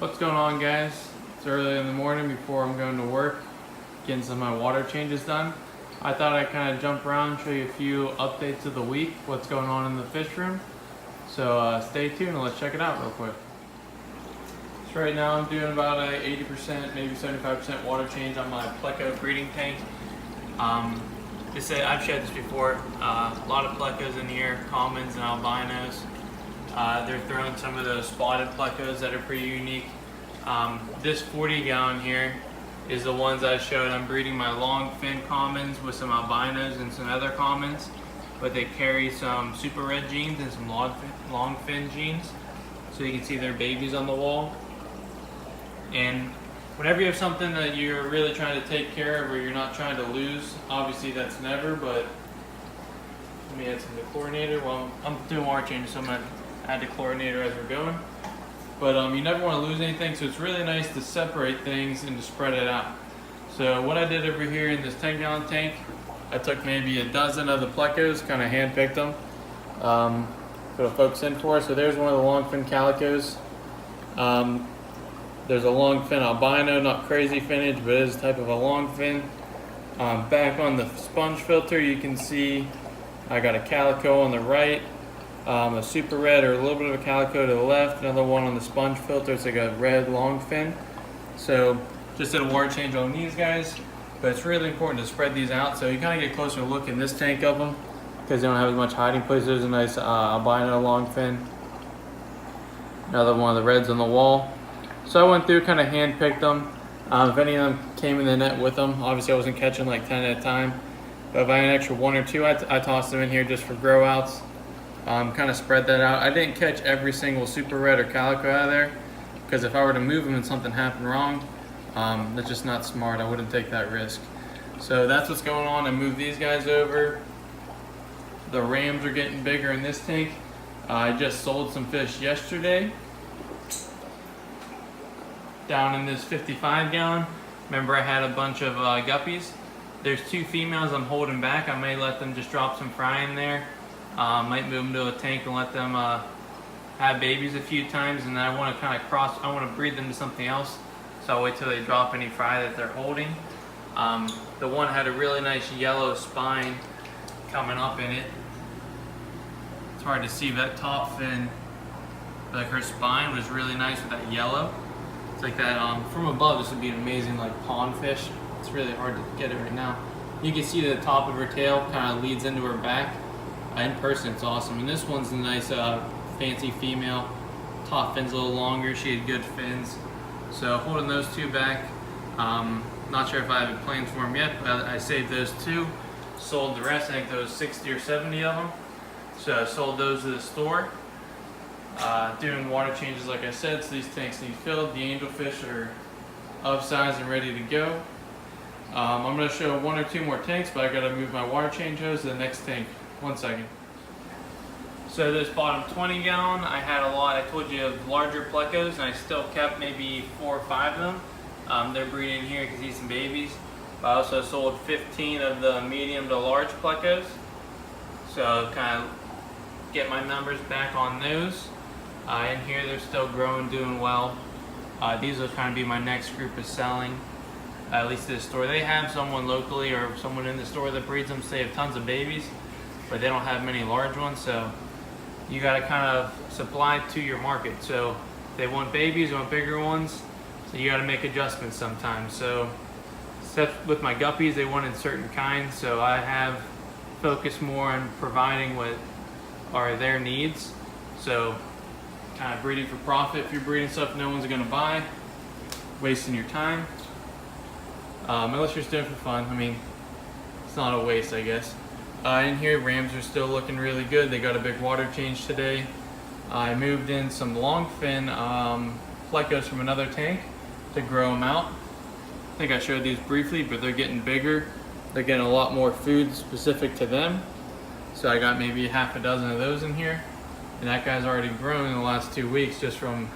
What's going on, guys? It's early in the morning before I'm going to work, getting some of my water changes done. I thought I'd kind of jump around, show you a few updates of the week, what's going on in the fish room. So stay tuned and let's check it out real quick. So right now I'm doing about a 80%, maybe 75% water change on my Pleco breeding tank. I've shared this before, a lot of Plecos in here, commons and albinos. They're throwing some of those spotted Plecos that are pretty unique. This 40-gallon here is the ones I showed. I'm breeding my long fin commons with some albinos and some other commons, but they carry some super red genes and some long fin genes. So you can see their babies on the wall. And whenever you have something that you're really trying to take care of or you're not trying to lose, obviously that's never, but let me add some dechlorinator. Well, I'm doing water changes, so I'm going to add dechlorinator as we're going. But you never want to lose anything, so it's really nice to separate things and to spread it out. So what I did over here in this 10-gallon tank, I took maybe a dozen of the Plecos, kind of hand-picked them. It'll focus in for us. So there's one of the long fin calicos. There's a long fin albino, not crazy finnage, but it is a type of a long fin. Back on the sponge filter, you can see I got a calico on the right, a super red or a little bit of a calico to the left, another one on the sponge filter. It's like a red long fin. So just did a water change on these guys, but it's really important to spread these out. So you kind of get closer look in this tank of them because they don't have as much hiding place. There's a nice albino long fin. Another one of the reds on the wall. So I went through, kind of hand-picked them. If any of them came in the net with them, obviously I wasn't catching like 10 at a time. But if I had an extra one or two, I tossed them in here just for grow outs. Kind of spread that out. I didn't catch every single super red or calico out of there because if I were to move them and something happened wrong, that's just not smart. I wouldn't take that risk. So that's what's going on. I moved these guys over. The rams are getting bigger in this tank. I just sold some fish yesterday down in this 55-gallon. Remember I had a bunch of guppies. There's two females I'm holding back. I may let them just drop some fry in there. Might move them to a tank and let them have babies a few times, and then I want to kind of I want to breed them to something else. So I'll wait till they drop any fry that they're holding. The one had a really nice yellow spine coming up in it. It's hard to see that top fin, like her spine was really nice with that yellow. It's like that, from above this would be an amazing like pond fish. It's really hard to get it right now. You can see the top of her tail kind of leads into her back. In person it's awesome. And this one's a nice fancy female. Top fin's a little longer, she had good fins. So holding those two back. Not sure if I have plans for them yet, but I saved those two. Sold the rest, I think those 60 or 70 of them. So I sold those to the store. Doing water changes like I said, so these tanks need filled. The angelfish are of size and ready to go. I'm going to show one or two more tanks, but I got to move my water change hose to the next tank. 1 second. So this bottom 20-gallon, I had a lot. I told you of larger Plecos, and I still kept maybe 4 or 5 of them. They're breeding here because he's some babies. But I also sold 15 of the medium to large Plecos. So kind of get my numbers back on those. In here they're still growing, doing well. These will kind of be my next group of selling, at least at the store. They have someone locally or someone in the store that breeds them, so they have tons of babies, but they don't have many large ones, so you got to kind of supply to your market. So if they want babies, they want bigger ones, so you got to make adjustments sometimes. So except with my guppies, they wanted certain kinds, so I have focused more on providing what are their needs. So kind of breeding for profit. If you're breeding stuff no one's gonna buy, wasting your time. Unless you're just doing it for fun. I mean, it's not a waste, I guess. In here, rams are still looking really good. They got a big water change today. I moved in some long fin Plecos from another tank to grow them out. I think I showed these briefly, but they're getting bigger. They're getting a lot more food specific to them. So I got maybe half a dozen of those in here. And that guy's already grown in the last 2 weeks just from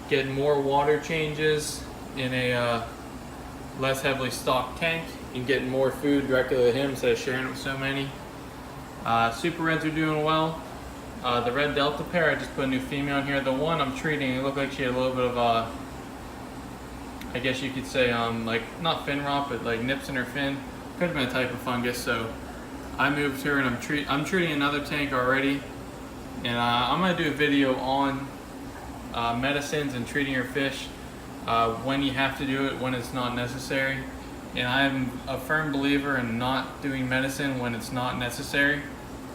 getting more water changes in a less heavily stocked tank and getting more food directly to him instead of sharing it with so many. Super Reds are doing well. The red Delta pair, I just put a new female in here. The one I'm treating, it looked like she had a little bit of I guess you could say, like not fin rot, but like nips in her fin. Could have been a type of fungus. So I moved her, and I'm treating another tank already, and I'm gonna do a video on medicines and treating your fish, when you have to do it, when it's not necessary. And I'm a firm believer in not doing medicine when it's not necessary,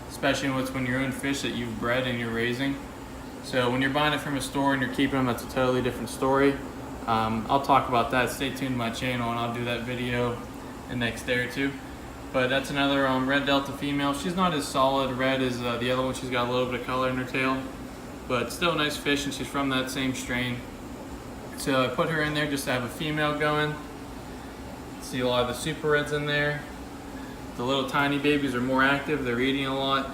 especially when your own fish that you've bred and you're raising. So when you're buying it from a store and you're keeping them, that's a totally different story. I'll talk about that. Stay tuned to my channel and I'll do that video the next day or two. But that's another red delta female. She's not as solid red as the other one. She's got a little bit of color in her tail, but still a nice fish, and she's from that same strain. So I put her in there just to have a female going. See a lot of the super reds in there. The little tiny babies are more active. They're eating a lot.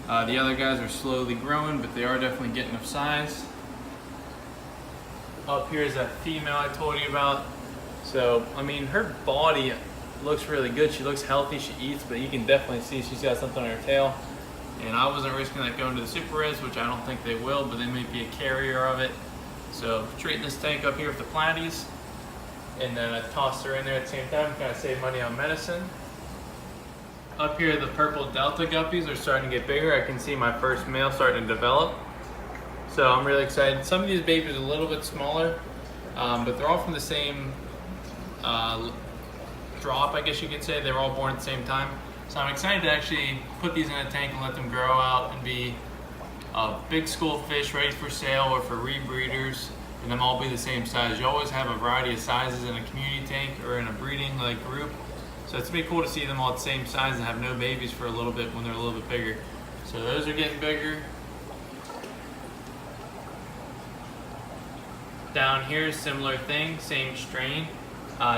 The other guys are slowly growing, but they are definitely getting of size. Up here is that female I told you about. So, I mean, her body looks really good. She looks healthy, she eats, but you can definitely see she's got something on her tail. And I wasn't risking that going to the super reds, which I don't think they will, but they may be a carrier of it. So, treating this tank up here with the platies. And then I tossed her in there at the same time, kind of save money on medicine. Up here, the purple delta guppies are starting to get bigger. I can see my first male starting to develop. So I'm really excited. Some of these babies are a little bit smaller, but they're all from the same drop, I guess you could say. They were all born at the same time. So I'm excited to actually put these in a tank and let them grow out and be big school fish ready for sale or for rebreeders. And them all be the same size. You always have a variety of sizes in a community tank or in a breeding group. So it's pretty cool to see them all the same size and have no babies for a little bit when they're a little bit bigger. So those are getting bigger. Down here, similar thing, same strain.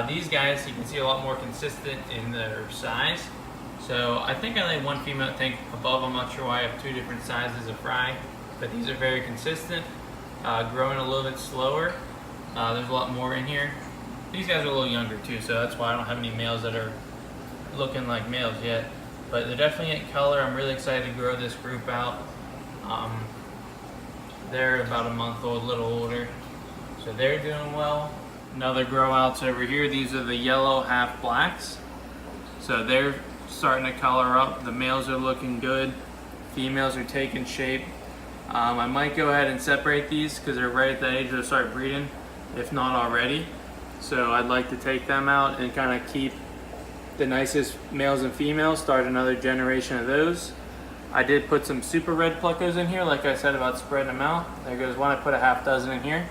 These guys, you can see a lot more consistent in their size. So I think I laid one female tank above. I'm not sure why I have two different sizes of fry, but these are very consistent. Growing a little bit slower. There's a lot more in here. These guys are a little younger too, so that's why I don't have any males that are looking like males yet. But they're definitely in color. I'm really excited to grow this group out. They're about a month old, a little older. So they're doing well. Another grow outs over here. These are the yellow half blacks. So they're starting to color up. The males are looking good. Females are taking shape. I might go ahead and separate these because they're right at that age to start breeding, if not already. So I'd like to take them out and kind of keep the nicest males and females, start another generation of those. I did put some super red plecos in here, like I said about spreading them out. There goes one. I put a half dozen in here.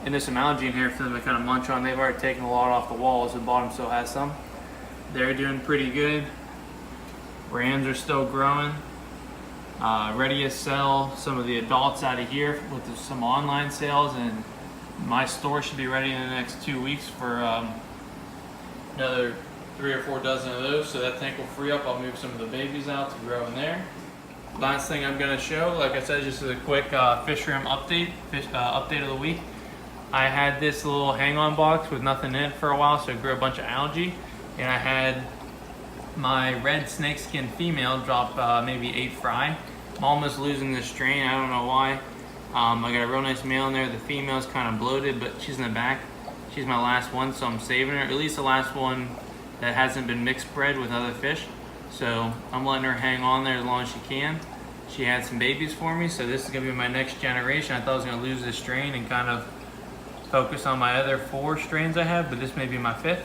And there's some algae in here for them to kind of munch on. They've already taken a lot off the walls. The bottom still has some. They're doing pretty good. Rams are still growing. Ready to sell some of the adults out of here with some online sales, and my store should be ready in the next 2 weeks for another 3 or 4 dozen of those. So that tank will free up. I'll move some of the babies out to grow in there. Last thing I'm going to show, like I said, just a quick fish room update, update of the week. I had this little hang-on box with nothing in it for a while, so it grew a bunch of algae, and I had my red snakeskin female drop maybe 8 fry. I'm almost losing this strain. I don't know why. I got a real nice male in there. The female's kind of bloated, but she's in the back. She's my last one, so I'm saving her. At least the last one that hasn't been mixed bred with other fish. So I'm letting her hang on there as long as she can. She had some babies for me, so this is gonna be my next generation. I thought I was gonna lose this strain and kind of focus on my other 4 strains I have, but this may be my 5th.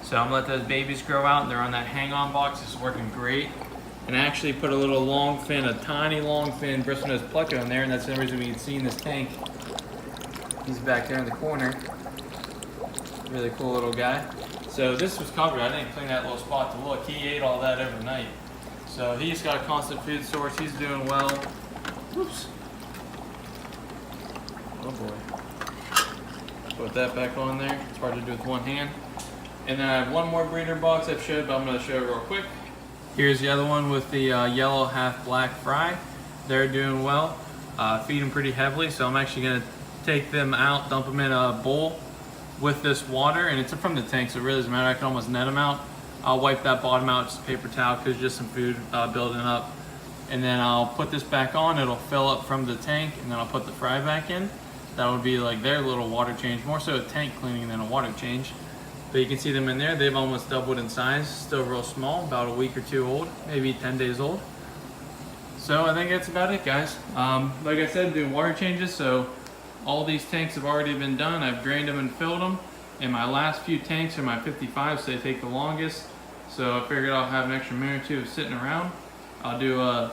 So I'm gonna let those babies grow out, and they're on that hang-on box. It's working great. And I actually put a little long fin, a tiny long fin bristlenose pleco in there, and that's the reason we can see in this tank. He's back there in the corner. Really cool little guy. So this was covered. I didn't clean that little spot to look. He ate all that overnight. So he's got a constant food source. He's doing well. Whoops. Oh boy. Put that back on there. It's hard to do with one hand. And then I have one more breeder box I've showed, but I'm going to show it real quick. Here's the other one with the yellow half black fry. They're doing well. Feed them pretty heavily, so I'm actually going to take them out, dump them in a bowl with this water, and it's from the tank, so it really doesn't matter. I can almost net them out. I'll wipe that bottom out with just a paper towel because just some food building up. And then I'll put this back on. It'll fill up from the tank, and then I'll put the fry back in. That would be like their little water change, more so a tank cleaning than a water change. But you can see them in there. They've almost doubled in size, still real small, about a week or two old, maybe 10 days old. So I think that's about it, guys. Like I said, doing water changes, so all these tanks have already been done. I've drained them and filled them. And my last few tanks are my 55s, so they take the longest. So I figured I'll have an extra minute or two of sitting around. I'll do a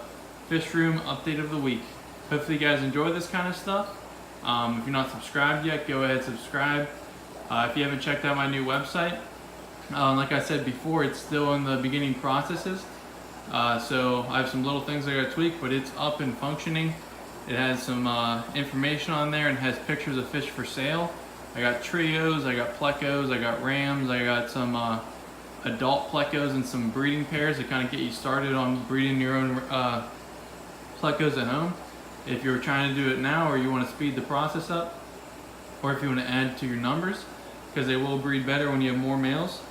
fish room update of the week. Hopefully you guys enjoy this kind of stuff. If you're not subscribed yet, go ahead and subscribe. If you haven't checked out my new website, like I said before, it's still in the beginning processes. So I have some little things I gotta tweak, but it's up and functioning. It has some information on there and has pictures of fish for sale. I got trios, I got plecos, I got rams, I got some adult plecos and some breeding pairs to kind of get you started on breeding your own plecos at home. If you're trying to do it now, or you want to speed the process up, or if you want to add to your numbers, because they will breed better when you have more males.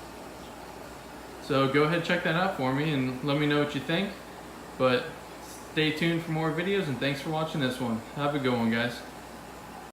So go ahead and check that out for me and let me know what you think. But stay tuned for more videos, and thanks for watching this one. Have a good one, guys.